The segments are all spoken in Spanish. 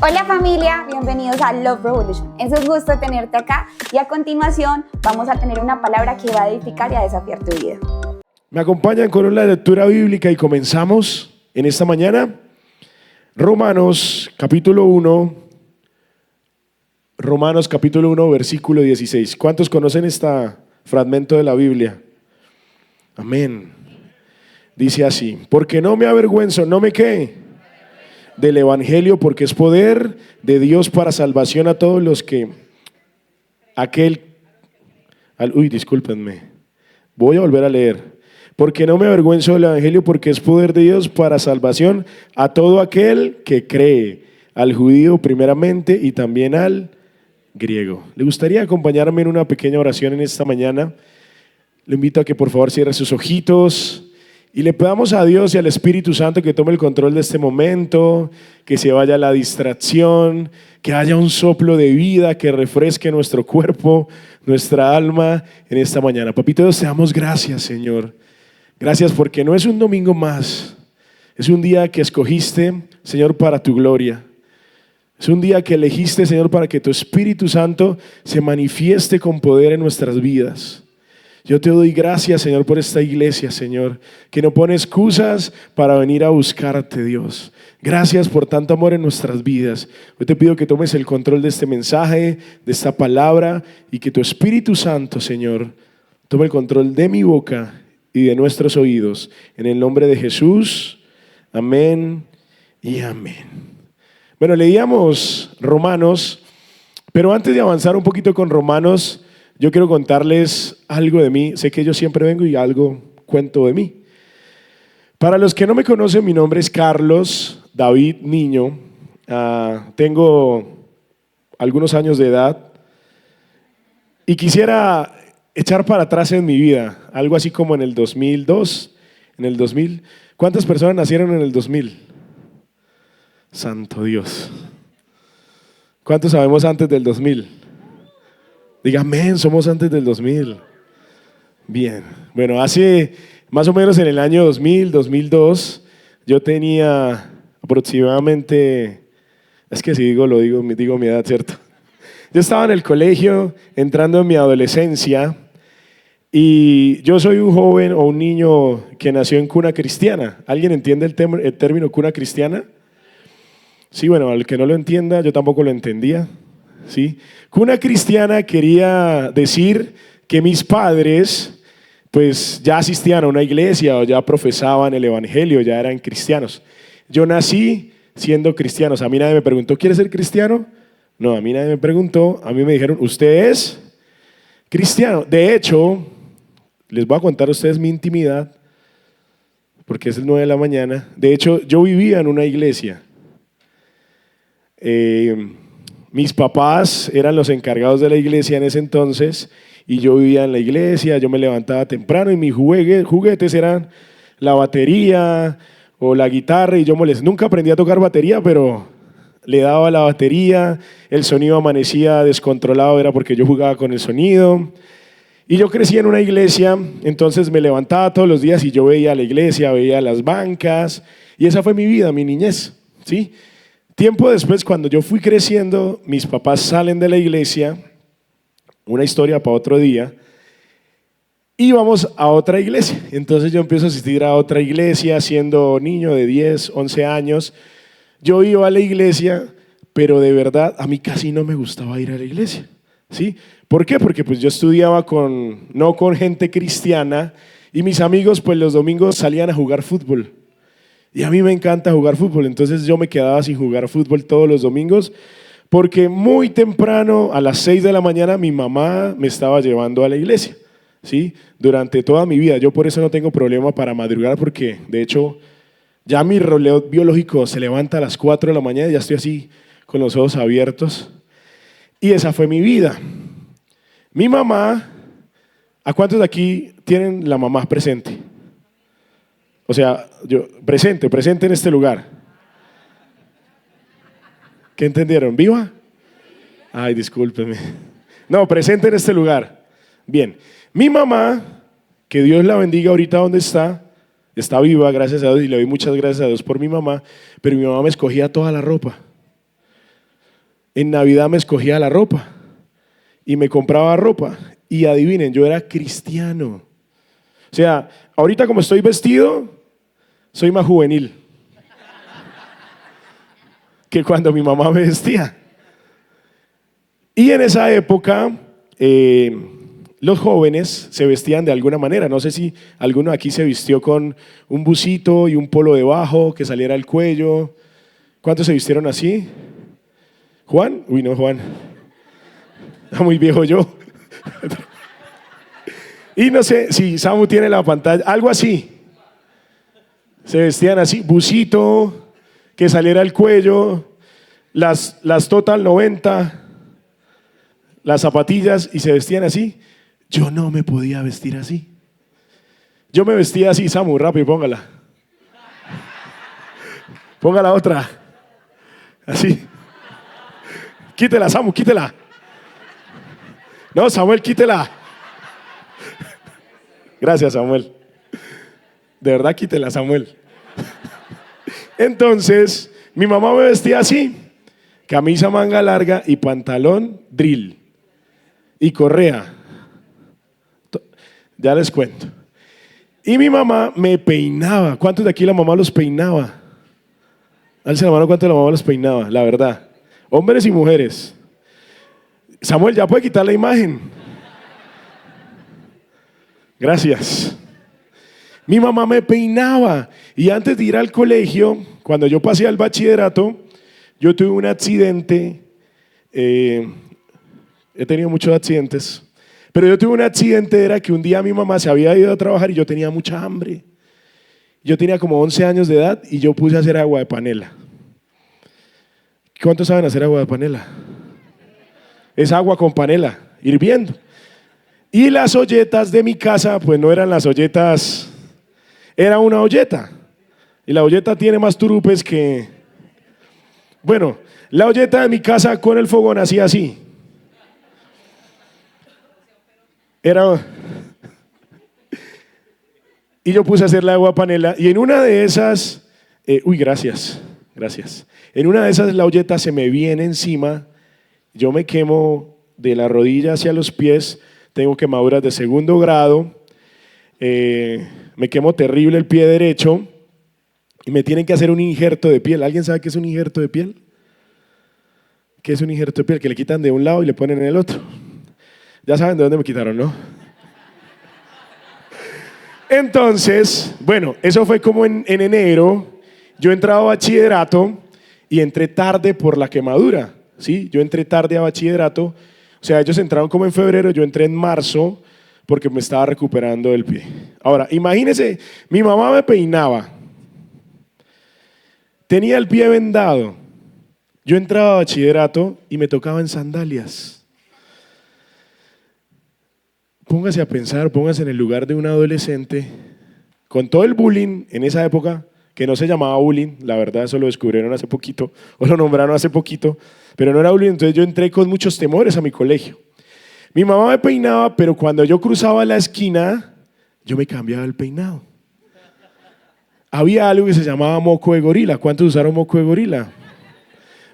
Hola familia, bienvenidos a Love Revolution. Es un gusto tenerte acá y a continuación vamos a tener una palabra que va a edificar y a desafiar tu vida. Me acompañan con una lectura bíblica y comenzamos en esta mañana. Romanos capítulo 1, versículo 16. ¿Cuántos conocen este fragmento de la Biblia? Amén. Dice así: porque no me avergüenzo, no me qué del evangelio, porque es poder de Dios para salvación a todos los que discúlpenme, voy a volver a leer. Porque no me avergüenzo del evangelio, porque es poder de Dios para salvación a todo aquel que cree, al judío primeramente y también al griego. ¿Le gustaría acompañarme en una pequeña oración en esta mañana? Le invito a que por favor cierre sus ojitos y le pedamos a Dios y al Espíritu Santo que tome el control de este momento, que se vaya la distracción, que haya un soplo de vida que refresque nuestro cuerpo, nuestra alma en esta mañana. Papito Dios, te damos gracias, Señor. Gracias porque no es un domingo más, es un día que escogiste, Señor, para tu gloria. Es un día que elegiste, Señor, para que tu Espíritu Santo se manifieste con poder en nuestras vidas. Yo te doy gracias, Señor, por esta iglesia, Señor, que no pone excusas para venir a buscarte, Dios. Gracias por tanto amor en nuestras vidas. Hoy te pido que tomes el control de este mensaje, de esta palabra, y que tu Espíritu Santo, Señor, tome el control de mi boca y de nuestros oídos. En el nombre de Jesús, amén y amén. Bueno, leíamos Romanos, pero antes de avanzar un poquito con Romanos, yo quiero contarles algo de mí. Sé que yo siempre vengo y algo cuento de mí. Para los que no me conocen, mi nombre es Carlos David Niño. Tengo algunos años de edad y quisiera echar para atrás en mi vida, algo así como en el 2002, en el 2000. ¿Cuántas personas nacieron en el 2000? Santo Dios. ¿Cuántos sabemos antes del 2000? Diga amén, somos antes del 2000. Bien, bueno, hace más o menos en el año 2000, 2002, yo tenía aproximadamente, es que si digo mi edad, ¿cierto? Yo estaba en el colegio, entrando en mi adolescencia, y yo soy un joven o un niño que nació en cuna cristiana. ¿Alguien entiende el término cuna cristiana? Sí, bueno, al que no lo entienda, yo tampoco lo entendía. ¿Sí? Cuna cristiana quería decir que mis padres pues ya asistían a una iglesia o ya profesaban el evangelio, ya eran cristianos. Yo nací siendo cristiano. A mí nadie me preguntó, ¿quieres ser cristiano? No, a mí nadie me preguntó. A mí me dijeron, ¿usted es cristiano? De hecho, les voy a contar a ustedes mi intimidad, porque es el 9 de la mañana. De hecho, yo vivía en una iglesia. Mis papás eran los encargados de la iglesia en ese entonces y yo vivía en la iglesia, yo me levantaba temprano y mis juguetes eran la batería o la guitarra y yo nunca aprendí a tocar batería, pero le daba la batería, el sonido amanecía descontrolado, era porque yo jugaba con el sonido. Y yo crecí en una iglesia, entonces me levantaba todos los días y yo veía la iglesia, veía las bancas y esa fue mi vida, mi niñez, ¿sí? Tiempo después, cuando yo fui creciendo, mis papás salen de la iglesia, una historia para otro día, y vamos a otra iglesia. Entonces yo empiezo a asistir a otra iglesia, siendo niño de 10, 11 años. Yo iba a la iglesia, pero de verdad a mí casi no me gustaba ir a la iglesia, ¿sí? ¿Por qué? Porque pues yo estudiaba no con gente cristiana, y mis amigos pues los domingos salían a jugar fútbol. Y a mí me encanta jugar fútbol, entonces yo me quedaba sin jugar fútbol todos los domingos porque muy temprano, a las 6 de la mañana, mi mamá me estaba llevando a la iglesia, ¿sí? Durante toda mi vida. Yo por eso no tengo problema para madrugar porque, de hecho, ya mi reloj biológico se levanta a las 4 de la mañana y ya estoy así con los ojos abiertos. Y esa fue mi vida. Mi mamá, ¿a cuántos de aquí tienen la mamá presente? O sea, presente en este lugar. ¿Qué entendieron? ¿Viva? Ay, discúlpeme. No, presente en este lugar. Bien, mi mamá, que Dios la bendiga ahorita donde está viva, gracias a Dios, y le doy muchas gracias a Dios por mi mamá, pero mi mamá me escogía toda la ropa. en Navidad me escogía la ropa y me compraba ropa. Y adivinen, yo era cristiano. O sea, ahorita como estoy vestido, soy más juvenil que cuando mi mamá me vestía. Y en esa época, los jóvenes se vestían de alguna manera. No sé si alguno aquí se vistió con un busito y un polo debajo que saliera al cuello. ¿Cuántos se vistieron así? ¿Juan? Uy, no, Juan. Está muy viejo yo. Y no sé si Samu tiene la pantalla, algo así. Se vestían así, busito, que saliera al cuello, las Total 90, las zapatillas, y se vestían así. Yo no me podía vestir así. Yo me vestía así, Samu, rápido, póngala. Póngala otra. Así. Quítela, Samu, quítela. No, Samuel, quítela. Gracias, Samuel. De verdad, quítela, Samuel. Entonces, mi mamá me vestía así. Camisa manga larga y pantalón drill. Y correa. Ya les cuento. Y mi mamá me peinaba. ¿Cuántos de aquí la mamá los peinaba? Alce la mano, ¿cuántos la mamá los peinaba? La verdad. Hombres y mujeres. Samuel, ya puede quitar la imagen. Gracias. Mi mamá me peinaba. Y antes de ir al colegio, cuando yo pasé al bachillerato, yo tuve un accidente. He tenido muchos accidentes. Pero yo tuve un accidente, era que un día mi mamá se había ido a trabajar y yo tenía mucha hambre. Yo tenía como 11 años de edad y yo puse a hacer agua de panela. ¿Cuántos saben hacer agua de panela? Es agua con panela, hirviendo. Y las olletas de mi casa, pues no eran las olletas, era una olleta. Y la olleta tiene más turupes que... Bueno, la olleta de mi casa con el fogón hacía así. Y yo puse a hacer la agua de panela y en una de esas, gracias. En una de esas la olleta se me viene encima, yo me quemo de la rodilla hacia los pies, tengo quemaduras de 2º grado, me quemo terrible el pie derecho y me tienen que hacer un injerto de piel. ¿Alguien sabe qué es un injerto de piel? ¿Qué es un injerto de piel? Que le quitan de un lado y le ponen en el otro. Ya saben de dónde me quitaron, ¿no? Entonces, bueno, eso fue como en enero. Yo entraba a bachillerato y entré tarde por la quemadura, ¿sí? Yo entré tarde a bachillerato. O sea, ellos entraron como en febrero, yo entré en marzo porque me estaba recuperando del pie. Ahora, imagínense, mi mamá me peinaba. Tenía el pie vendado. Yo entraba a bachillerato y me tocaba en sandalias. Póngase a pensar, póngase en el lugar de un adolescente con todo el bullying en esa época, que no se llamaba bullying, la verdad eso lo descubrieron hace poquito, o lo nombraron hace poquito, pero no era bullying, entonces yo entré con muchos temores a mi colegio. Mi mamá me peinaba, pero cuando yo cruzaba la esquina, yo me cambiaba el peinado. Había algo que se llamaba moco de gorila. ¿Cuántos usaron moco de gorila?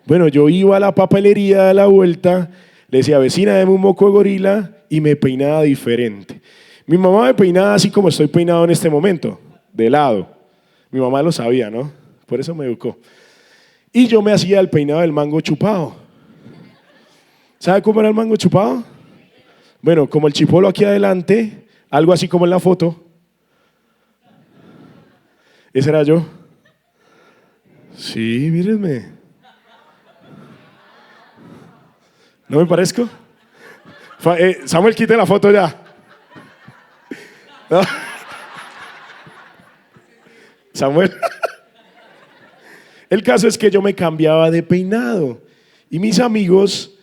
Bueno, yo iba a la papelería de la vuelta, le decía, vecina, deme un moco de gorila, y me peinaba diferente. Mi mamá me peinaba así como estoy peinado en este momento, de lado. Mi mamá lo sabía, ¿no? Por eso me educó. Y yo me hacía el peinado del mango chupado. ¿Sabe cómo era el mango chupado? Bueno, como el chipolo aquí adelante, algo así como en la foto. Ese era yo. Sí, mírenme. ¿No me parezco? Samuel, quite la foto ya. ¿No? Samuel. El caso es que yo me cambiaba de peinado y mis amigos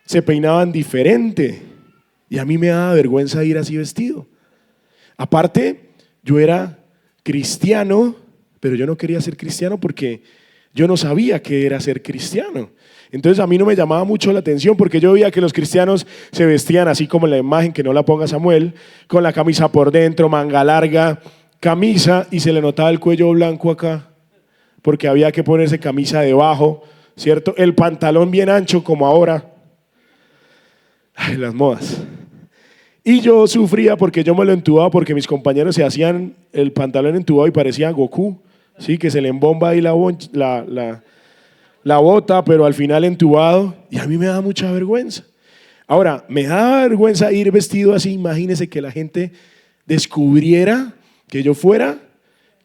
se peinaban diferente y a mí me daba vergüenza ir así vestido. Aparte, yo era cristiano, pero yo no quería ser cristiano porque yo no sabía qué era ser cristiano. Entonces a mí no me llamaba mucho la atención porque yo veía que los cristianos se vestían así como en la imagen, que no la ponga Samuel, con la camisa por dentro, manga larga, camisa y se le notaba el cuello blanco acá porque había que ponerse camisa debajo ¿cierto? El pantalón bien ancho como ahora. Ay, las modas. Y yo sufría porque yo me lo entubaba porque mis compañeros se hacían el pantalón entubado y parecía Goku, ¿sí? Que se le embomba ahí la bota, pero al final entubado. Y a mí me da mucha vergüenza. Ahora, me da vergüenza ir vestido así. Imagínense que la gente descubriera que yo fuera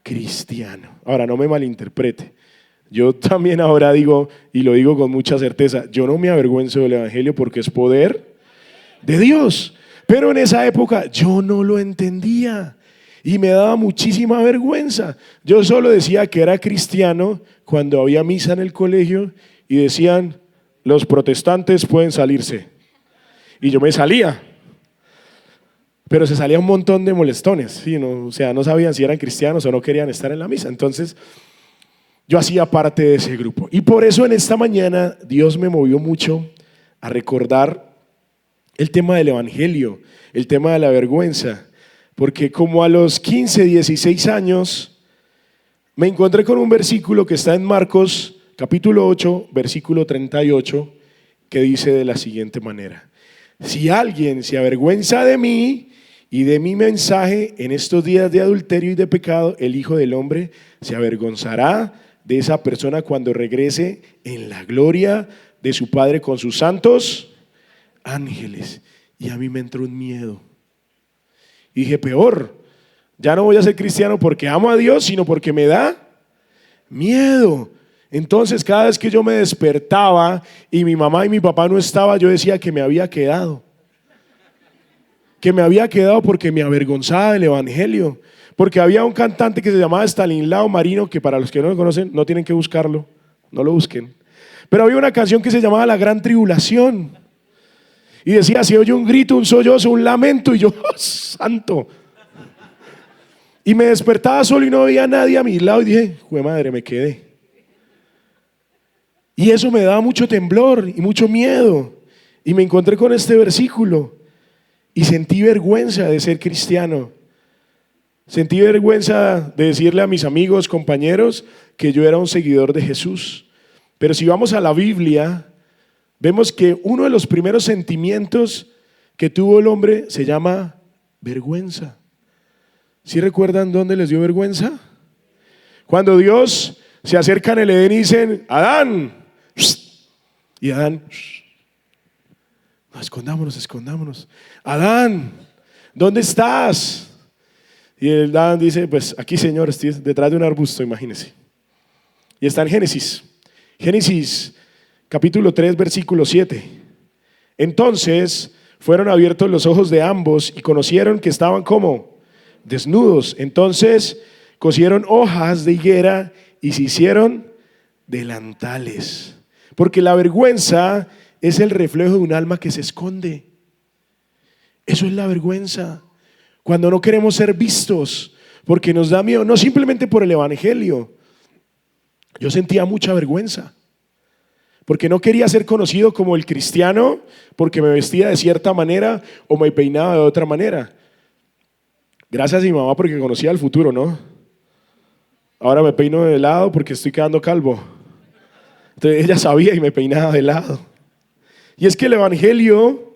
cristiano. Ahora, no me malinterprete. Yo también ahora digo, y lo digo con mucha certeza, yo no me avergüenzo del evangelio porque es poder de Dios. Pero en esa época yo no lo entendía y me daba muchísima vergüenza. Yo solo decía que era cristiano cuando había misa en el colegio y decían, los protestantes pueden salirse. Y yo me salía. Pero se salía un montón de molestones, ¿sí? No, o sea, no sabían si eran cristianos o no querían estar en la misa. Entonces, yo hacía parte de ese grupo. Y por eso en esta mañana Dios me movió mucho a recordar el tema del evangelio, el tema de la vergüenza. Porque como a los 15, 16 años, me encontré con un versículo que está en Marcos, capítulo 8, versículo 38, que dice de la siguiente manera. Si alguien se avergüenza de mí y de mi mensaje en estos días de adulterio y de pecado, el Hijo del Hombre se avergonzará de esa persona cuando regrese en la gloria de su Padre con sus santos ángeles. Y a mí me entró un miedo. Y dije, peor, ya no voy a ser cristiano porque amo a Dios, sino porque me da miedo. Entonces cada vez que yo me despertaba y mi mamá y mi papá no estaban, yo decía que me había quedado. Que me había quedado porque me avergonzaba del evangelio. Porque había un cantante que se llamaba Stanislao Marino, que para los que no lo conocen, no tienen que buscarlo, no lo busquen. Pero había una canción que se llamaba La Gran Tribulación. Y decía, se oye un grito, un sollozo, un lamento, y yo, ¡oh, santo! Y me despertaba solo y no veía a nadie a mi lado y dije, ¡jue madre, me quedé! Y eso me daba mucho temblor y mucho miedo. Y me encontré con este versículo y sentí vergüenza de ser cristiano. Sentí vergüenza de decirle a mis amigos, compañeros, que yo era un seguidor de Jesús. Pero si vamos a la Biblia, vemos que uno de los primeros sentimientos que tuvo el hombre se llama vergüenza. ¿Sí recuerdan dónde les dio vergüenza? Cuando Dios se acerca en el Edén y dicen, Adán, y Adán, no, escondámonos. Adán, ¿dónde estás? Y el Adán dice, pues aquí, Señor, estoy detrás de un arbusto, imagínense. Y está en Génesis capítulo 3, versículo 7. Entonces fueron abiertos los ojos de ambos y conocieron que estaban como desnudos. Entonces cosieron hojas de higuera y se hicieron delantales. Porque la vergüenza es el reflejo de un alma que se esconde. Eso es la vergüenza. Cuando no queremos ser vistos, porque nos da miedo, no simplemente por el evangelio. Yo sentía mucha vergüenza, porque no quería ser conocido como el cristiano, porque me vestía de cierta manera o me peinaba de otra manera. Gracias a mi mamá porque conocía el futuro, ¿no? Ahora me peino de lado porque estoy quedando calvo. Entonces ella sabía y me peinaba de lado. Y es que el evangelio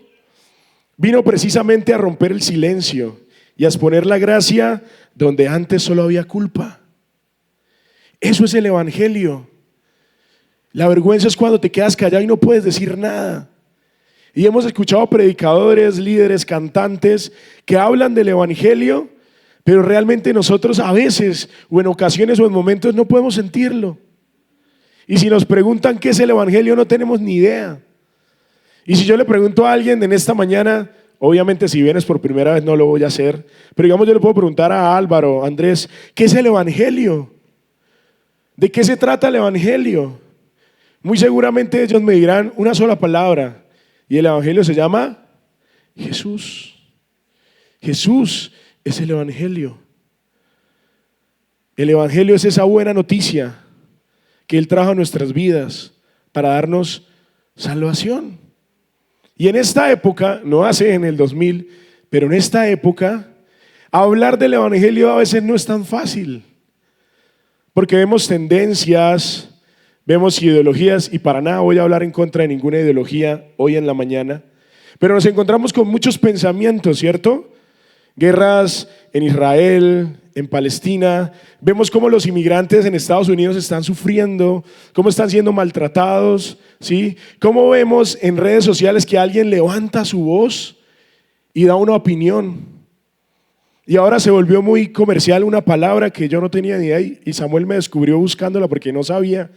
vino precisamente a romper el silencio y a exponer la gracia donde antes solo había culpa. Eso es el evangelio. La vergüenza es cuando te quedas callado y no puedes decir nada. Y hemos escuchado predicadores, líderes, cantantes que hablan del evangelio, pero realmente nosotros a veces o en ocasiones o en momentos no podemos sentirlo. Y si nos preguntan qué es el evangelio, no tenemos ni idea. Y si yo le pregunto a alguien en esta mañana, obviamente si vienes por primera vez no lo voy a hacer, pero digamos yo le puedo preguntar a Álvaro, Andrés, ¿qué es el evangelio? ¿De qué se trata el evangelio? Muy seguramente ellos me dirán una sola palabra y el evangelio se llama Jesús. Jesús es el evangelio. El evangelio es esa buena noticia que Él trajo a nuestras vidas para darnos salvación. Y en esta época, no hace en el 2000, pero en esta época, hablar del evangelio a veces no es tan fácil, porque vemos tendencias, vemos ideologías y para nada voy a hablar en contra de ninguna ideología hoy en la mañana, pero nos encontramos con muchos pensamientos, ¿cierto? Guerras en Israel, en Palestina, vemos cómo los inmigrantes en Estados Unidos están sufriendo, cómo están siendo maltratados, ¿sí? Cómo vemos en redes sociales que alguien levanta su voz y da una opinión. Y ahora se volvió muy comercial una palabra que yo no tenía ni idea y Samuel me descubrió buscándola porque no sabía,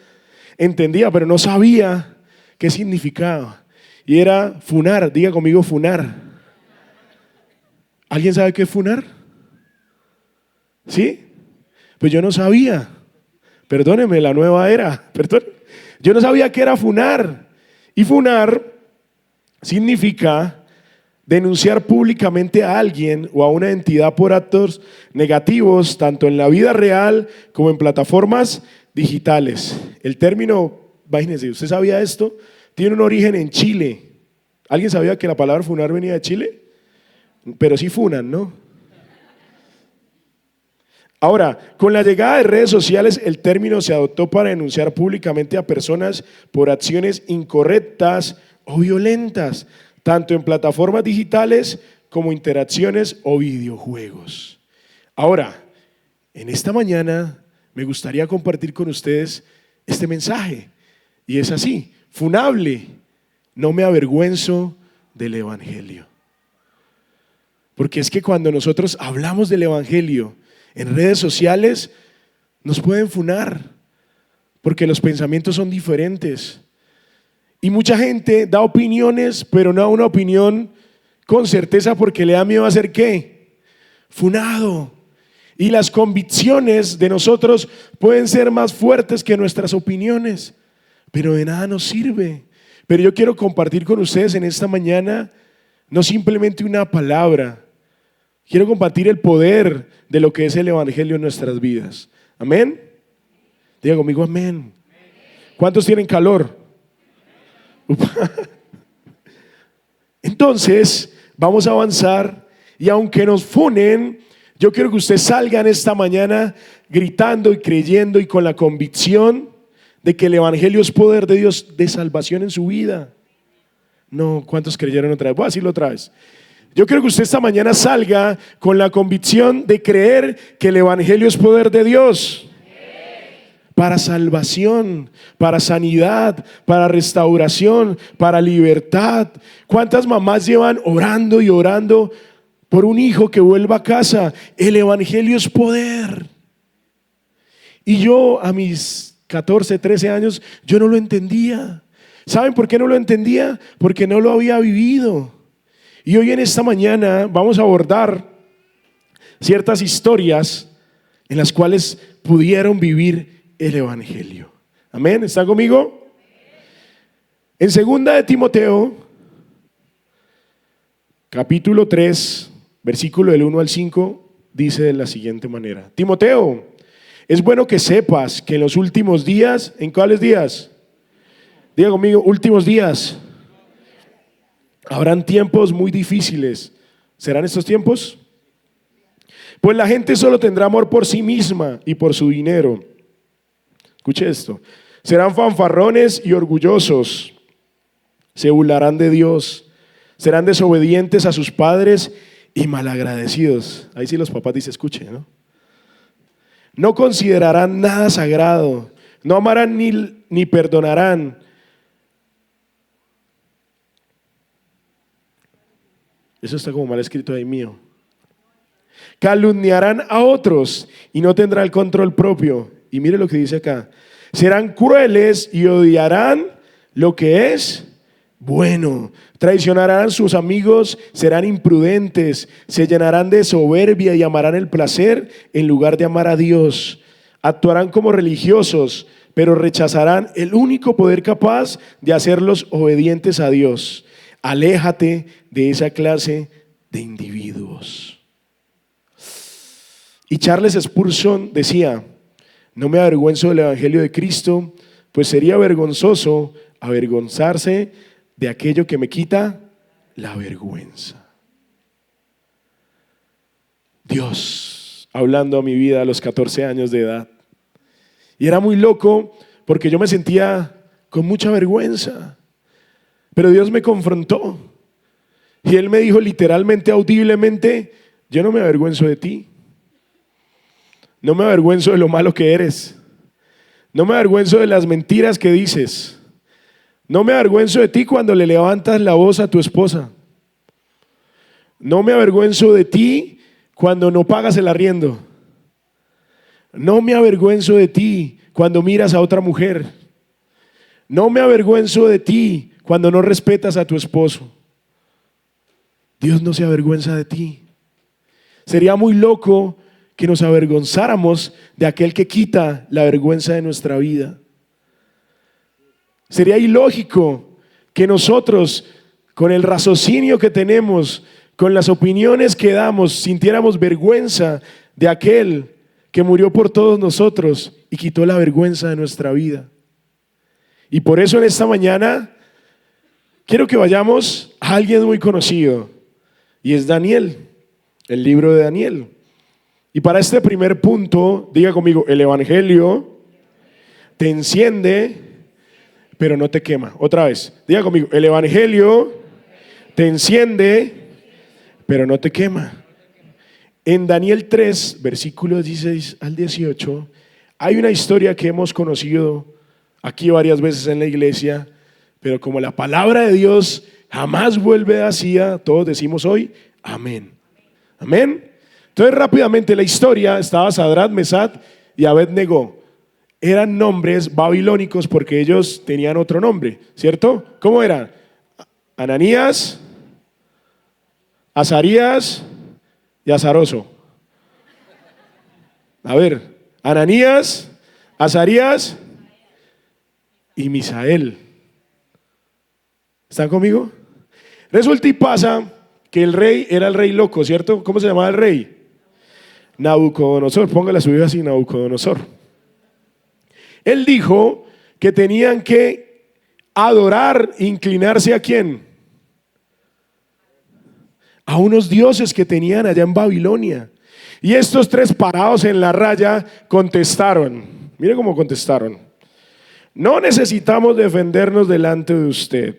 entendía, pero no sabía qué significaba. Y era funar, diga conmigo funar. ¿Alguien sabe qué es funar? ¿Sí? Pues yo no sabía. Perdóneme, la nueva era. Perdón. Yo no sabía qué era funar. Y funar significa denunciar públicamente a alguien o a una entidad por actos negativos, tanto en la vida real como en plataformas digitales. El término, imagínense, ¿usted sabía esto? Tiene un origen en Chile. ¿Alguien sabía que la palabra funar venía de Chile? Pero sí funan, ¿no? Ahora, con la llegada de redes sociales, el término se adoptó para denunciar públicamente a personas por acciones incorrectas o violentas, tanto en plataformas digitales como interacciones o videojuegos. Ahora, en esta mañana me gustaría compartir con ustedes este mensaje, y es así: funable, no me avergüenzo del Evangelio. Porque es que cuando nosotros hablamos del Evangelio en redes sociales, nos pueden funar, porque los pensamientos son diferentes. Y mucha gente da opiniones, pero no da una opinión con certeza porque le da miedo a ser ¿qué? Funado. Y las convicciones de nosotros pueden ser más fuertes que nuestras opiniones, pero de nada nos sirve. Pero yo quiero compartir con ustedes en esta mañana no simplemente una palabra. Quiero compartir el poder de lo que es el Evangelio en nuestras vidas. ¿Amén? Diga conmigo amén. ¿Cuántos tienen calor? Entonces, vamos a avanzar y aunque nos funen, yo quiero que usted salga en esta mañana gritando y creyendo y con la convicción de que el Evangelio es poder de Dios de salvación en su vida. No, ¿cuántos creyeron otra vez? Voy a decirlo otra vez. Yo quiero que usted esta mañana salga con la convicción de creer que el Evangelio es poder de Dios para salvación, para sanidad, para restauración, para libertad. ¿Cuántas mamás llevan orando y orando por un hijo que vuelva a casa? El Evangelio es poder. Y yo a mis 14, 13 años, yo no lo entendía. ¿Saben por qué no lo entendía? Porque no lo había vivido. Y hoy en esta mañana vamos a abordar ciertas historias en las cuales pudieron vivir el Evangelio. Amén, ¿están conmigo? En 2 de Timoteo, capítulo 3, versículo del 1 al 5, dice de la siguiente manera: Timoteo, es bueno que sepas que en los últimos días, ¿en cuáles días? Diga conmigo, últimos días. Habrán tiempos muy difíciles. ¿Serán estos tiempos? Pues la gente solo tendrá amor por sí misma y por su dinero. Escuche esto. Serán fanfarrones y orgullosos. Se burlarán de Dios. Serán desobedientes a sus padres y malagradecidos. Ahí sí los papás dicen, escuche, ¿no? No considerarán nada sagrado. No amarán ni perdonarán. Eso está como mal escrito ahí mío. Calumniarán a otros y no tendrán el control propio. Y mire lo que dice acá. Serán crueles y odiarán lo que es bueno. Traicionarán a sus amigos, serán imprudentes, se llenarán de soberbia y amarán el placer en lugar de amar a Dios. Actuarán como religiosos, pero rechazarán el único poder capaz de hacerlos obedientes a Dios. Aléjate de esa clase de individuos. Y Charles Spurgeon decía: no me avergüenzo del Evangelio de Cristo, pues sería vergonzoso avergonzarse de aquello que me quita la vergüenza. Dios hablando a mi vida a los 14 años de edad. Y era muy loco porque yo me sentía con mucha vergüenza. Pero Dios me confrontó y Él me dijo literalmente, audiblemente, yo no me avergüenzo de ti. No me avergüenzo de lo malo que eres. No me avergüenzo de las mentiras que dices. No me avergüenzo de ti cuando le levantas la voz a tu esposa. No me avergüenzo de ti cuando no pagas el arriendo. No me avergüenzo de ti cuando miras a otra mujer. No me avergüenzo de ti cuando no respetas a tu esposo. Dios no se avergüenza de ti. Sería muy loco que nos avergonzáramos de aquel que quita la vergüenza de nuestra vida. Sería ilógico que nosotros, con el raciocinio que tenemos, con las opiniones que damos, sintiéramos vergüenza de aquel que murió por todos nosotros y quitó la vergüenza de nuestra vida. Y por eso en esta mañana quiero que vayamos a alguien muy conocido, y es Daniel, el libro de Daniel. Y para este primer punto, diga conmigo, el evangelio te enciende, pero no te quema. Otra vez, diga conmigo, el evangelio te enciende, pero no te quema. En Daniel 3, versículos 16 al 18, hay una historia que hemos conocido aquí varias veces en la iglesia, pero como la palabra de Dios jamás vuelve vacía, todos decimos hoy, amén. Amén. Entonces rápidamente la historia, estaba Sadrach, Mesach y Abed-Negó. Eran nombres babilónicos porque ellos tenían otro nombre, ¿cierto? ¿Cómo eran? Ananías, Azarías y Azaroso. A ver, Ananías, Azarías y Misael. ¿Están conmigo? Resulta y pasa que el rey era el rey loco, ¿cierto? ¿Cómo se llamaba el rey? Nabucodonosor, póngale a su hijo así, Nabucodonosor. Él dijo que tenían que adorar, inclinarse ¿a quién? A unos dioses que tenían allá en Babilonia. Y estos tres parados en la raya contestaron. Mire cómo contestaron. No necesitamos defendernos delante de usted.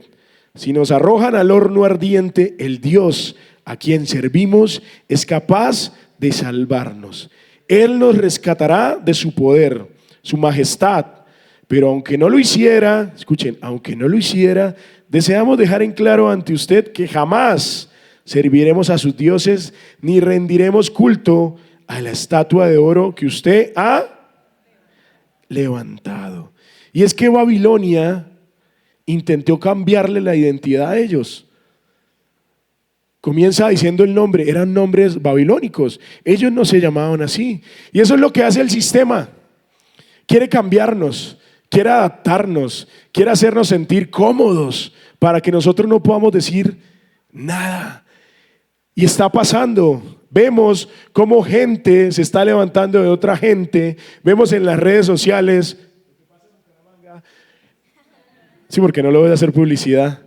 Si nos arrojan al horno ardiente, el Dios a quien servimos es capaz de salvarnos. Él nos rescatará de su poder, su majestad. Pero aunque no lo hiciera, escuchen, aunque no lo hiciera, deseamos dejar en claro ante usted que jamás serviremos a sus dioses ni rendiremos culto a la estatua de oro que usted ha levantado. Y es que Babilonia intentó cambiarle la identidad a ellos. Comienza diciendo el nombre, eran nombres babilónicos. Ellos no se llamaban así. Y eso es lo que hace el sistema. Quiere cambiarnos, quiere adaptarnos, quiere hacernos sentir cómodos para que nosotros no podamos decir nada. Y está pasando. Vemos cómo gente se está levantando de otra gente. Vemos en las redes sociales. Sí, porque no le voy a hacer publicidad.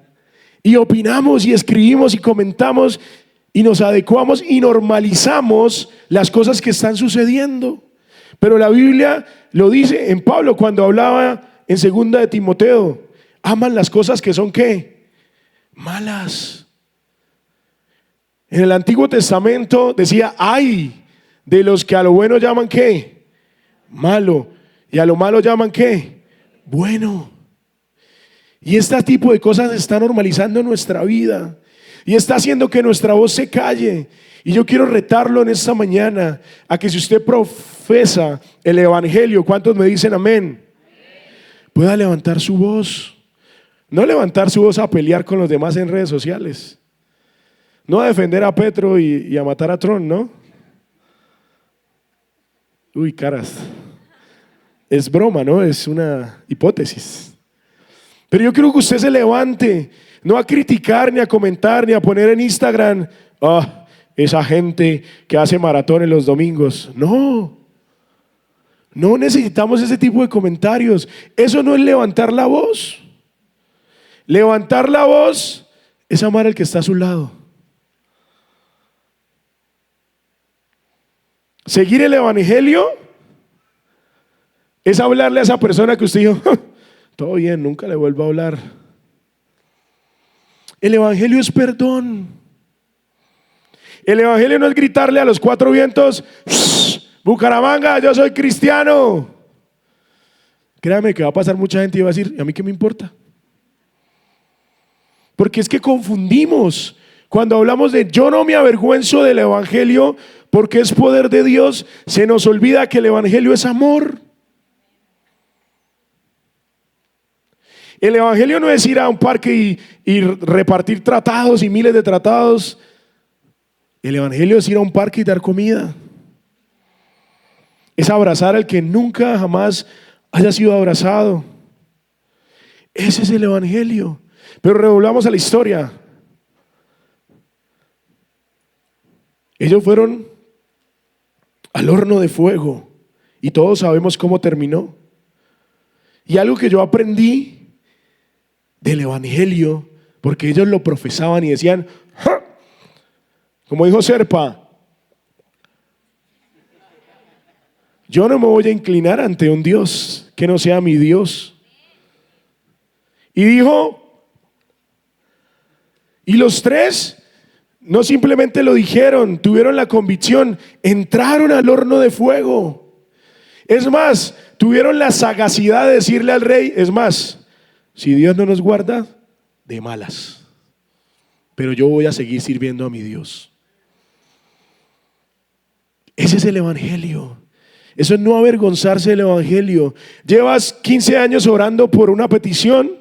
Y opinamos y escribimos y comentamos y nos adecuamos y normalizamos las cosas que están sucediendo. Pero la Biblia lo dice en Pablo cuando hablaba en 2 de Timoteo. Aman las cosas que son ¿qué? Malas. En el Antiguo Testamento decía, ay de los que a lo bueno llaman ¿qué? Malo. Y a lo malo llaman ¿qué? Bueno. Y este tipo de cosas está normalizando nuestra vida y está haciendo que nuestra voz se calle. Y yo quiero retarlo en esta mañana a que si usted profesa el evangelio, ¿cuántos me dicen amén? Pueda levantar su voz. No levantar su voz a pelear con los demás en redes sociales. No a defender a Petro y a matar a Trump, ¿no? Uy, caras. Es broma, ¿no? Es una hipótesis. Pero yo quiero que usted se levante, no a criticar, ni a comentar, ni a poner en Instagram, esa gente que hace maratones los domingos. No, no necesitamos ese tipo de comentarios. Eso no es levantar la voz. Levantar la voz es amar al que está a su lado. Seguir el evangelio Es hablarle a esa persona que usted dijo, todo bien, nunca le vuelvo a hablar. El evangelio es perdón. El evangelio no es gritarle a los cuatro vientos, Bucaramanga, yo soy cristiano. Créame que va a pasar mucha gente y va a decir, ¿y a mí qué me importa? Porque es que confundimos. Cuando hablamos de yo no me avergüenzo del evangelio porque es poder de Dios, se nos olvida que el evangelio es amor. El evangelio no es ir a un parque y repartir tratados y miles de tratados. El evangelio es ir a un parque y dar comida. Es abrazar al que nunca jamás haya sido abrazado. Ese es el evangelio. Pero revolvamos a la historia. Ellos fueron al horno de fuego y todos sabemos cómo terminó. Y algo que yo aprendí del evangelio, porque ellos lo profesaban y decían, ¡ja! Como dijo Serpa, yo no me voy a inclinar ante un Dios que no sea mi Dios. Y dijo, y los tres no simplemente lo dijeron, tuvieron la convicción, entraron al horno de fuego. Es más, tuvieron la sagacidad de decirle al rey, es más, si Dios no nos guarda, de malas. Pero yo voy a seguir sirviendo a mi Dios. Ese es el evangelio. Eso es no avergonzarse del evangelio. Llevas 15 años orando por una petición.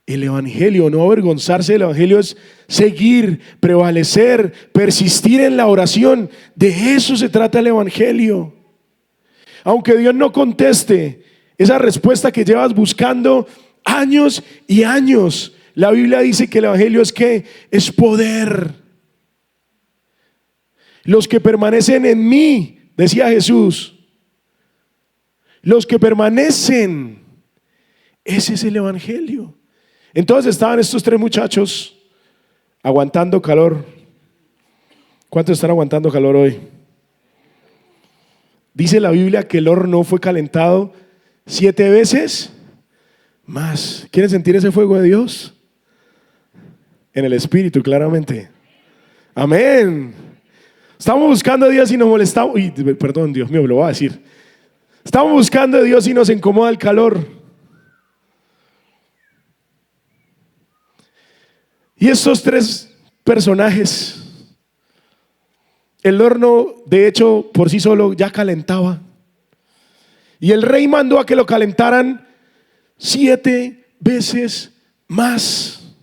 El evangelio, no avergonzarse del evangelio, es seguir, prevalecer, persistir en la oración. De eso se trata el evangelio. Aunque Dios no conteste esa respuesta que llevas buscando años y años, la Biblia dice que el evangelio es ¿qué? Es poder. Los que permanecen en mí, decía Jesús, los que permanecen, ese es el evangelio. Entonces estaban estos tres muchachos aguantando calor. ¿Cuántos están aguantando calor hoy? Dice la Biblia que el horno fue calentado 7 veces más. ¿Quieren sentir ese fuego de Dios? En el espíritu, claramente. Amén. Estamos buscando a Dios y nos molestamos. Perdón, Dios mío, lo voy a decir. Estamos buscando a Dios y nos incomoda el calor. Y estos tres personajes, el horno de hecho por sí solo ya calentaba. Y el rey mandó a que lo calentaran 7 veces más.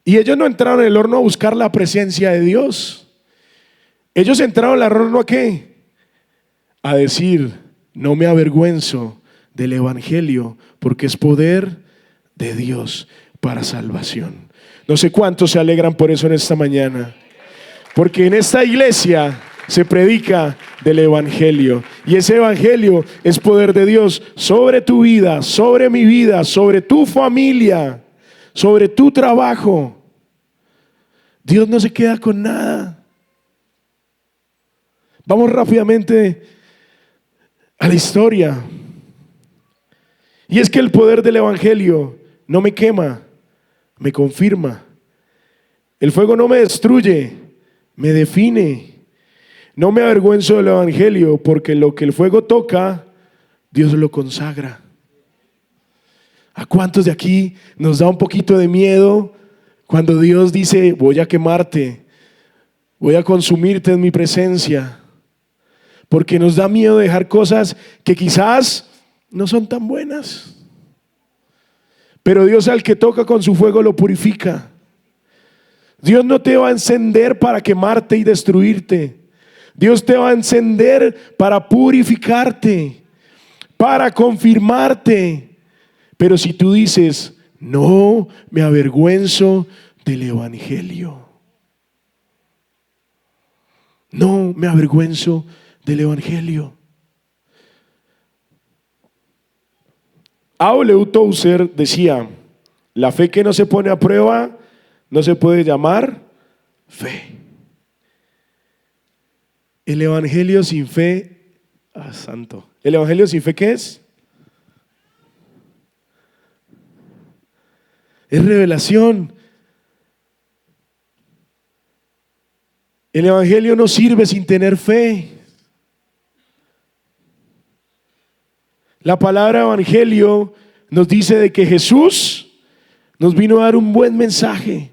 Y ellos no entraron en el horno a buscar la presencia de Dios. Ellos entraron al horno ¿a qué? A decir, no me avergüenzo del evangelio porque es poder de Dios para salvación. No sé cuántos se alegran por eso en esta mañana. Porque en esta iglesia se predica del evangelio. Y ese evangelio es poder de Dios sobre tu vida, sobre mi vida, sobre tu familia, sobre tu trabajo. Dios no se queda con nada. Vamos rápidamente a la historia. Y es que el poder del evangelio no me quema, me confirma. El fuego no me destruye, me define. No me avergüenzo del evangelio porque lo que el fuego toca, Dios lo consagra. ¿A cuántos de aquí nos da un poquito de miedo cuando Dios dice, voy a quemarte, voy a consumirte en mi presencia? Porque nos da miedo dejar cosas que quizás no son tan buenas. Pero Dios al que toca con su fuego lo purifica. Dios no te va a encender para quemarte y destruirte. Dios te va a encender para purificarte, para confirmarte. Pero si tú dices, no me avergüenzo del evangelio. No me avergüenzo del evangelio. A.W. Tozer decía, la fe que no se pone a prueba no se puede llamar fe. El evangelio sin fe, santo, ¿El evangelio sin fe qué es? Es revelación. El evangelio no sirve sin tener fe. La palabra evangelio nos dice de que Jesús nos vino a dar un buen mensaje.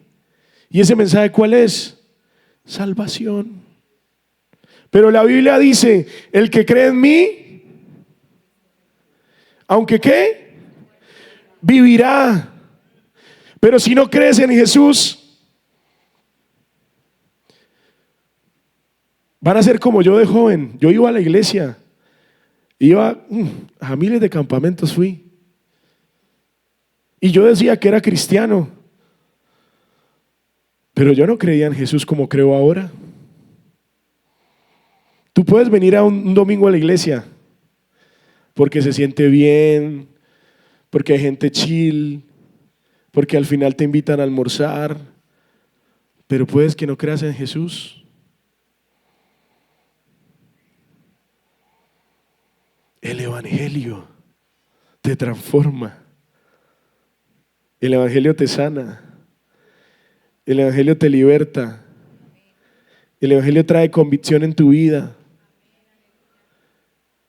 ¿Y ese mensaje cuál es? Salvación. Pero la Biblia dice, el que cree en mí, aunque ¿qué? Vivirá. Pero si no crees en Jesús, van a ser como yo de joven. Yo iba a la iglesia, iba a miles de campamentos fui. Y yo decía que era cristiano, pero yo no creía en Jesús como creo ahora. Tú puedes venir a un domingo a la iglesia porque se siente bien, porque hay gente chill, porque al final te invitan a almorzar, pero puedes que no creas en Jesús. El evangelio te transforma. El evangelio te sana. El evangelio te liberta. El evangelio trae convicción en tu vida.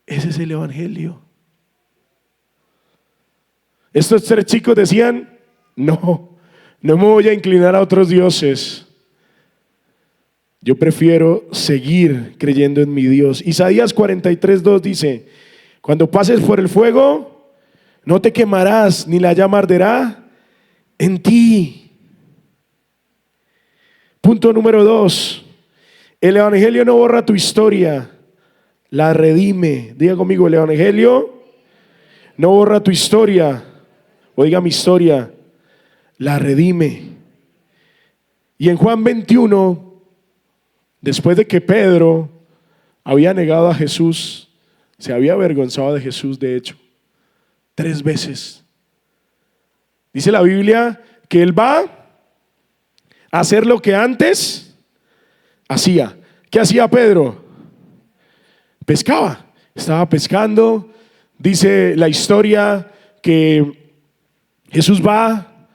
Ese es el evangelio. Estos 3 chicos decían, no me voy a inclinar a otros dioses. Yo prefiero seguir creyendo en mi Dios. Isaías 43:2 dice, cuando pases por el fuego, no te quemarás, ni la llama arderá en ti. Punto número 2. El evangelio no borra tu historia, la redime. Diga conmigo, el evangelio no borra tu historia. Oiga mi historia, la redime. Y en Juan 21, después de que Pedro había negado a Jesús, se había avergonzado de Jesús, de hecho, 3 veces. Dice la Biblia que él va a hacer lo que antes hacía. ¿Qué hacía Pedro? Pescaba, estaba pescando. Dice la historia que Jesús va,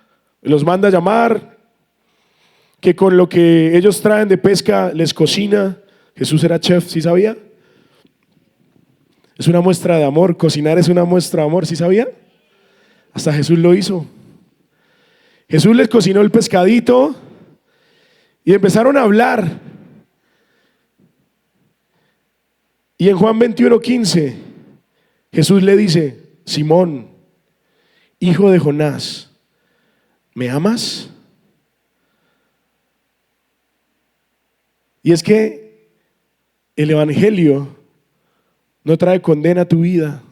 los manda a llamar, que con lo que ellos traen de pesca les cocina. Jesús era chef, ¿sí sabía? Es una muestra de amor, cocinar es una muestra de amor, ¿sí sabía? Hasta Jesús lo hizo. Jesús les cocinó el pescadito y empezaron a hablar. Y en Juan 21:15, Jesús le dice, Simón, hijo de Jonás, ¿me amas? Y es que el evangelio no trae condena a tu vida.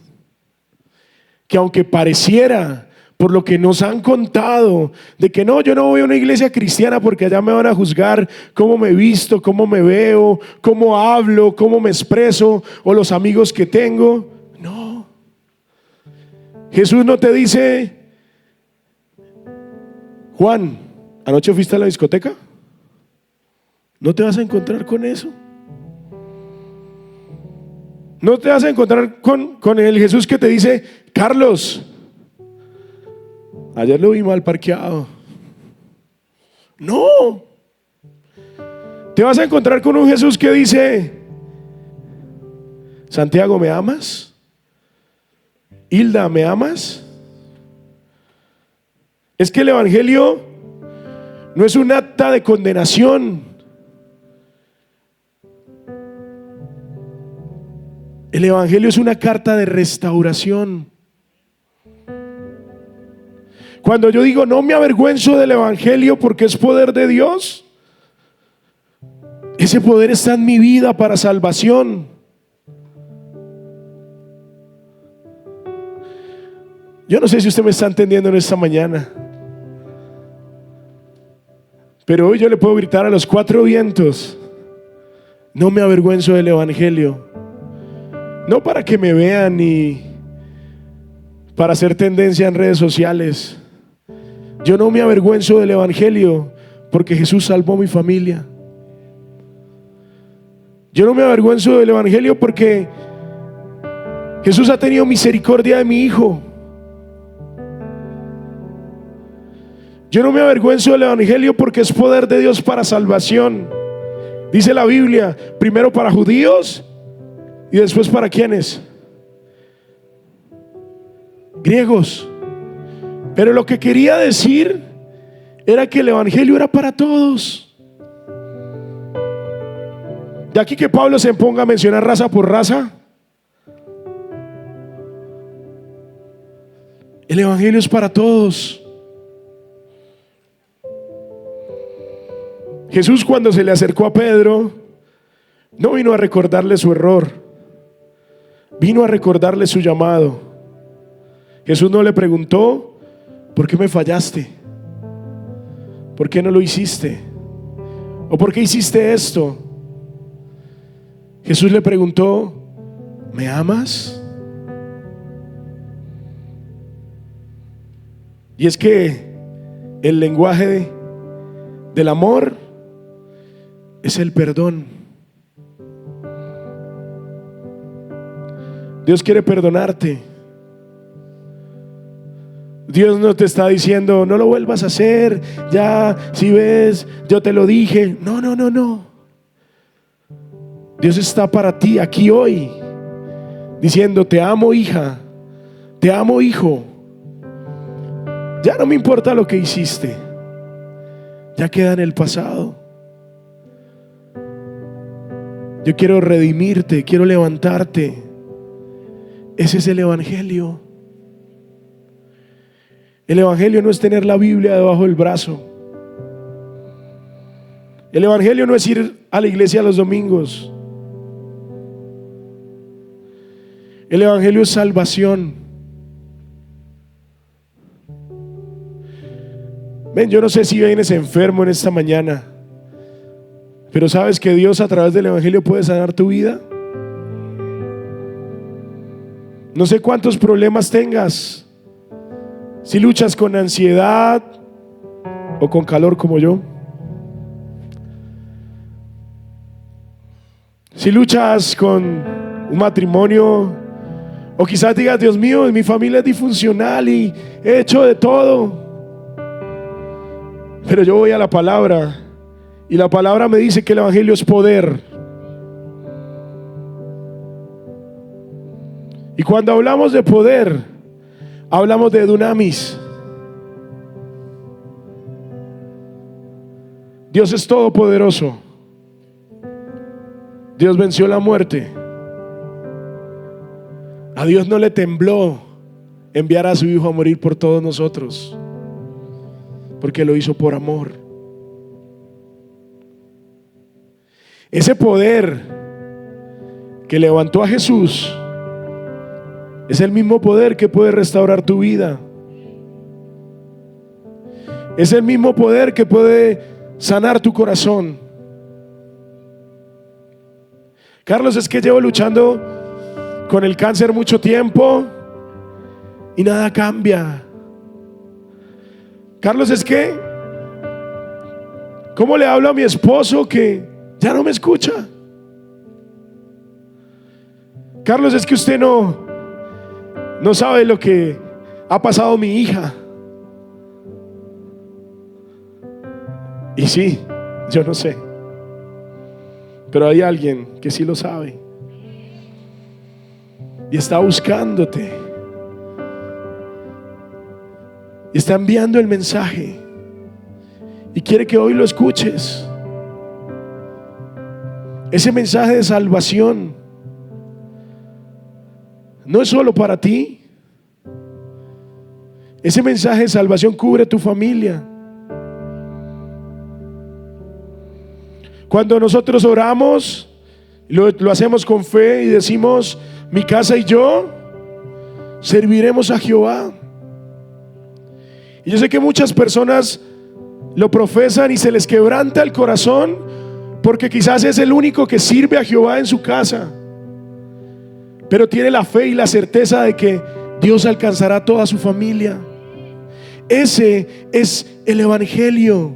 Que aunque pareciera, por lo que nos han contado, de que no, yo no voy a una iglesia cristiana porque allá me van a juzgar cómo me visto, cómo me veo, cómo hablo, cómo me expreso, o los amigos que tengo. No. Jesús no te dice, Juan, ¿anoche fuiste a la discoteca? No te vas a encontrar con eso. No te vas a encontrar con el Jesús que te dice, Carlos, ayer lo vi mal parqueado. No. Te vas a encontrar con un Jesús que dice, Santiago, ¿me amas? Hilda, ¿me amas? Es que el evangelio no es un acta de condenación. El evangelio es una carta de restauración. Cuando yo digo no me avergüenzo del evangelio porque es poder de Dios, ese poder está en mi vida para salvación. Yo no sé si usted me está entendiendo en esta mañana, pero hoy yo le puedo gritar a los 4 vientos, no me avergüenzo del evangelio. No para que me vean ni para hacer tendencia en redes sociales. Yo no me avergüenzo del evangelio porque Jesús salvó mi familia. Yo no me avergüenzo del evangelio porque Jesús ha tenido misericordia de mi hijo. Yo no me avergüenzo del evangelio porque es poder de Dios para salvación. Dice la Biblia, primero para judíos y después para ¿quiénes? Griegos. Pero lo que quería decir era que el evangelio era para todos. De aquí que Pablo se ponga a mencionar raza por raza. El evangelio es para todos. Jesús, cuando se le acercó a Pedro, no vino a recordarle su error, vino a recordarle su llamado. Jesús no le preguntó: ¿por qué me fallaste? ¿Por qué no lo hiciste? ¿O por qué hiciste esto? Jesús le preguntó: ¿me amas? Y es que el lenguaje del amor es el perdón. Dios quiere perdonarte. Dios no te está diciendo: no lo vuelvas a hacer, ya, si ves, yo te lo dije. No, no, no, no. Dios está para ti aquí hoy, diciendo: te amo, hija, te amo, hijo. Ya no me importa lo que hiciste, ya queda en el pasado. Yo quiero redimirte, quiero levantarte. Ese es el evangelio. El evangelio no es tener la Biblia debajo del brazo. El evangelio no es ir a la iglesia los domingos. El evangelio es salvación. Ven, yo no sé si vienes enfermo en esta mañana, pero ¿sabes que Dios a través del evangelio puede sanar tu vida? No sé cuántos problemas tengas, si luchas con ansiedad o con calor como yo, si luchas con un matrimonio, o quizás digas: Dios mío, mi familia es disfuncional y he hecho de todo. Pero yo voy a la palabra y la palabra me dice que el evangelio es poder. Y cuando hablamos de poder, hablamos de dunamis. Dios es todopoderoso. Dios venció la muerte. A Dios no le tembló enviar a su hijo a morir por todos nosotros, porque lo hizo por amor. Ese poder que levantó a Jesús es el mismo poder que puede restaurar tu vida. Es el mismo poder que puede sanar tu corazón. Carlos, es que llevo luchando con el cáncer mucho tiempo y nada cambia. Carlos, es que ¿cómo le hablo a mi esposo que ya no me escucha? Carlos, es que usted no sabe lo que ha pasado mi hija. Y sí, yo no sé, pero hay alguien que sí lo sabe y está buscándote y está enviando el mensaje y quiere que hoy lo escuches. Ese mensaje de salvación no es solo para ti. Ese mensaje de salvación cubre tu familia. Cuando nosotros oramos, lo hacemos con fe y decimos: mi casa y yo serviremos a Jehová. Y yo sé que muchas personas lo profesan y se les quebranta el corazón porque quizás es el único que sirve a Jehová en su casa, pero tiene la fe y la certeza de que Dios alcanzará a toda su familia. Ese es el evangelio,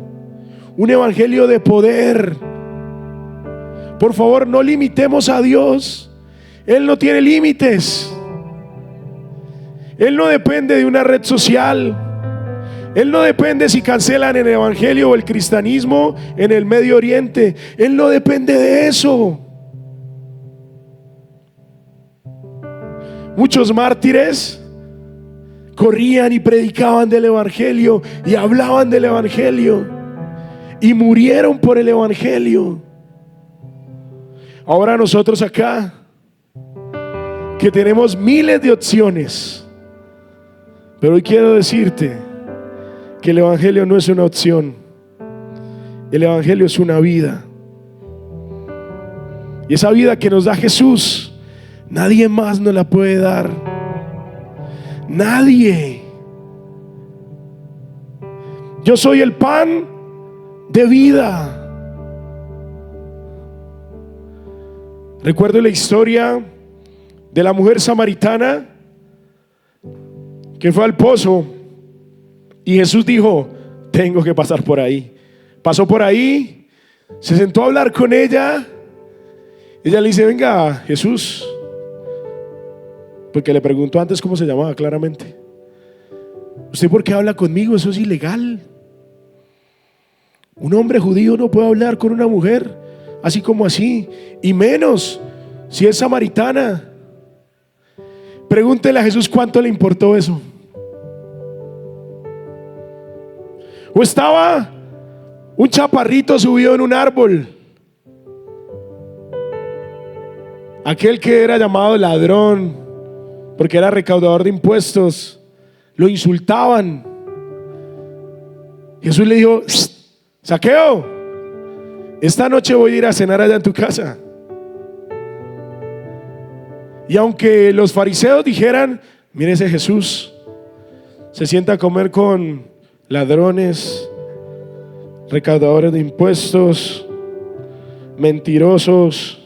un evangelio de poder. Por favor, no limitemos a Dios. Él no tiene límites. Él no depende de una red social. Él no depende si cancelan el evangelio o el cristianismo en el Medio Oriente. Él no depende de eso. Muchos mártires corrían y predicaban del evangelio y hablaban del evangelio y murieron por el evangelio. Ahora nosotros acá, que tenemos miles de opciones, pero hoy quiero decirte que el evangelio no es una opción. El evangelio es una vida. Y esa vida que nos da Jesús, nadie más nos la puede dar. Nadie. Yo soy el pan de vida. Recuerdo la historia de la mujer samaritana que fue al pozo y Jesús dijo: tengo que pasar por ahí. Pasó por ahí, se sentó a hablar con ella. Ella le dice: venga, Jesús, porque le preguntó antes cómo se llamaba claramente. ¿Usted por qué habla conmigo? Eso es ilegal. Un hombre judío no puede hablar con una mujer así como así, y menos si es samaritana. Pregúntele a Jesús cuánto le importó eso. O estaba un chaparrito subido en un árbol, aquel que era llamado ladrón porque era recaudador de impuestos, lo insultaban. Jesús le dijo: Zaqueo, esta noche voy a ir a cenar allá en tu casa. Y aunque los fariseos dijeran: mire, ese Jesús se sienta a comer con ladrones, recaudadores de impuestos, mentirosos,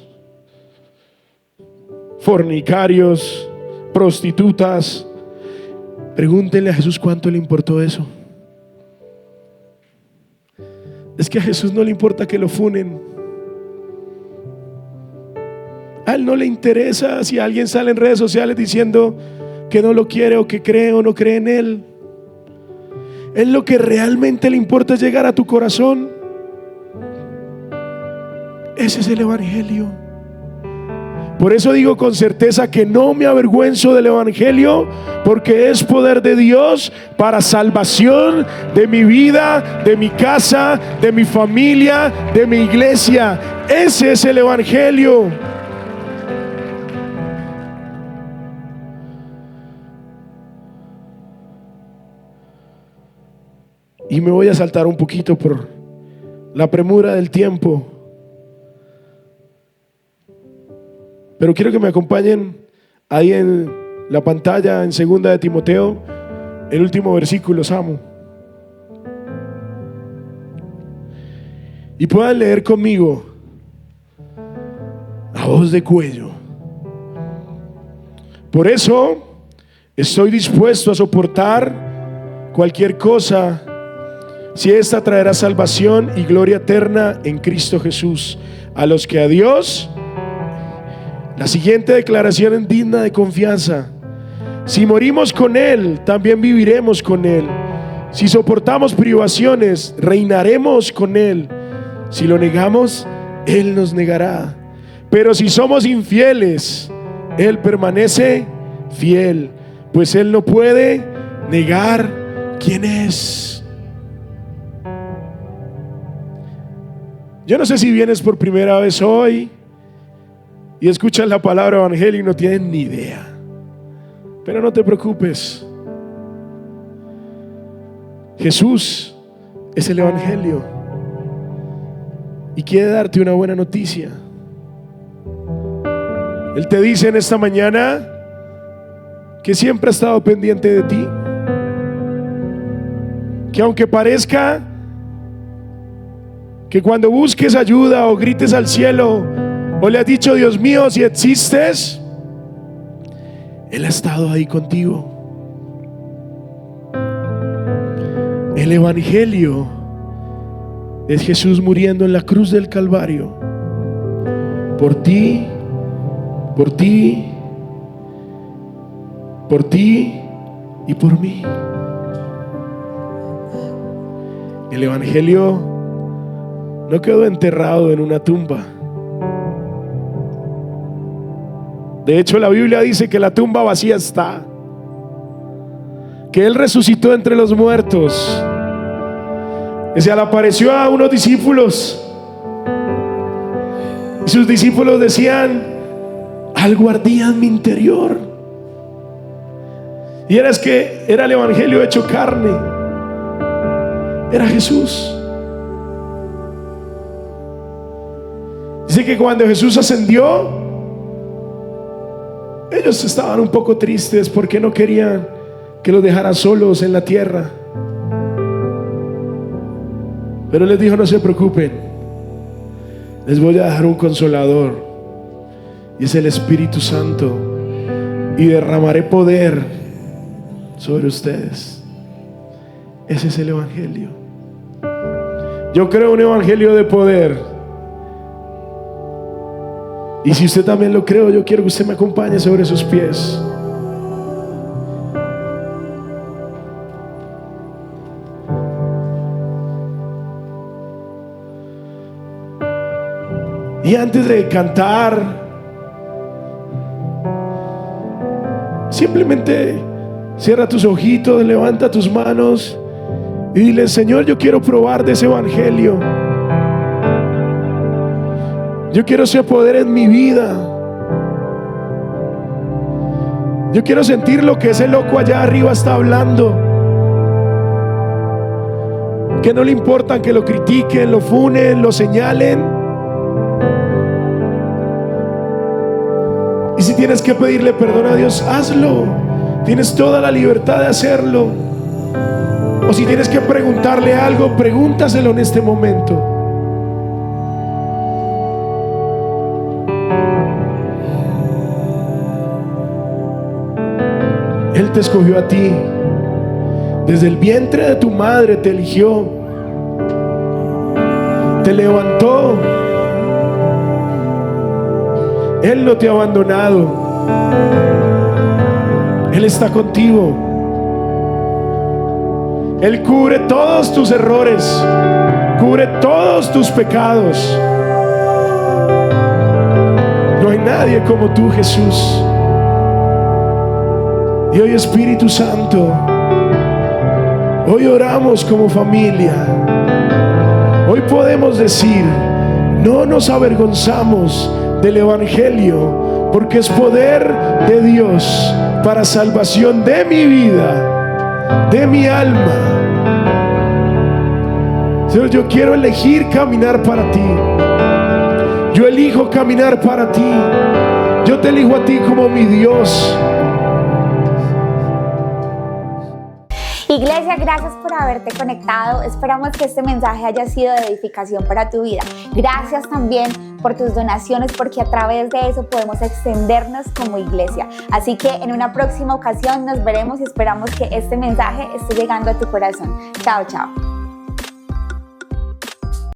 fornicarios, prostitutas, pregúntenle a Jesús cuánto le importó eso. Es que a Jesús no le importa que lo funen. A Él no le interesa si alguien sale en redes sociales diciendo que no lo quiere o que cree o no cree en Él. Él lo que realmente le importa es llegar a tu corazón. Ese es el evangelio. Por eso digo con certeza que no me avergüenzo del evangelio, porque es poder de Dios para salvación de mi vida, de mi casa, de mi familia, de mi iglesia. Ese es el evangelio. Y me voy a saltar un poquito por la premura del tiempo, pero quiero que me acompañen ahí en la pantalla, en 2 de Timoteo, el último versículo, amo. Y puedan leer conmigo a voz de cuello. Por eso estoy dispuesto a soportar cualquier cosa, si esta traerá salvación y gloria eterna en Cristo Jesús, a los que a Dios. La siguiente declaración es digna de confianza: si morimos con Él, también viviremos con Él. Si soportamos privaciones, reinaremos con Él. Si lo negamos, Él nos negará. Pero si somos infieles, Él permanece fiel, pues Él no puede negar quién es. Yo no sé si vienes por primera vez hoy y escuchas la palabra evangelio y no tienes ni idea, pero no te preocupes. Jesús es el evangelio y quiere darte una buena noticia. Él te dice en esta mañana que siempre ha estado pendiente de ti, que aunque parezca que cuando busques ayuda o grites al cielo o le has dicho: Dios mío, si existes, Él ha estado ahí contigo. El evangelio es Jesús muriendo en la cruz del Calvario por ti, por ti, por ti y por mí. El Evangelio no quedó enterrado en una tumba. De hecho, la Biblia dice que la tumba vacía está, que Él resucitó entre los muertos, que se le apareció a unos discípulos y sus discípulos decían: algo ardía en mi interior. Y era el Evangelio hecho carne, era Jesús. Dice que cuando Jesús ascendió, ellos estaban un poco tristes porque no querían que los dejara solos en la tierra. Pero les dijo: no se preocupen, les voy a dejar un consolador, y es el Espíritu Santo, y derramaré poder sobre ustedes. Ese es el Evangelio. Yo creo un Evangelio de poder. Y si usted también lo cree, yo quiero que usted me acompañe sobre sus pies. Y antes de cantar, simplemente cierra tus ojitos, levanta tus manos y dile: Señor, yo quiero probar de ese Evangelio. Yo quiero ese poder en mi vida. Yo quiero sentir lo que ese loco allá arriba está hablando, que no le importa que lo critiquen, lo funen, lo señalen. Y si tienes que pedirle perdón a Dios, hazlo. Tienes toda la libertad de hacerlo. O si tienes que preguntarle algo, pregúntaselo en este momento. Él te escogió a ti. Desde el vientre de tu madre te eligió, te levantó. Él no te ha abandonado. Él está contigo. Él cubre todos tus errores, cubre todos tus pecados. No hay nadie como tú, Jesús. Y hoy, Espíritu Santo, hoy oramos como familia. Hoy podemos decir: no nos avergonzamos del Evangelio, porque es poder de Dios para salvación de mi vida, de mi alma. Señor, yo quiero elegir caminar para ti. Yo elijo caminar para ti. Yo te elijo a ti como mi Dios. Iglesia, gracias por haberte conectado. Esperamos que este mensaje haya sido de edificación para tu vida. Gracias también por tus donaciones, porque a través de eso podemos extendernos como iglesia. Así que en una próxima ocasión nos veremos y esperamos que este mensaje esté llegando a tu corazón. Chao, chao.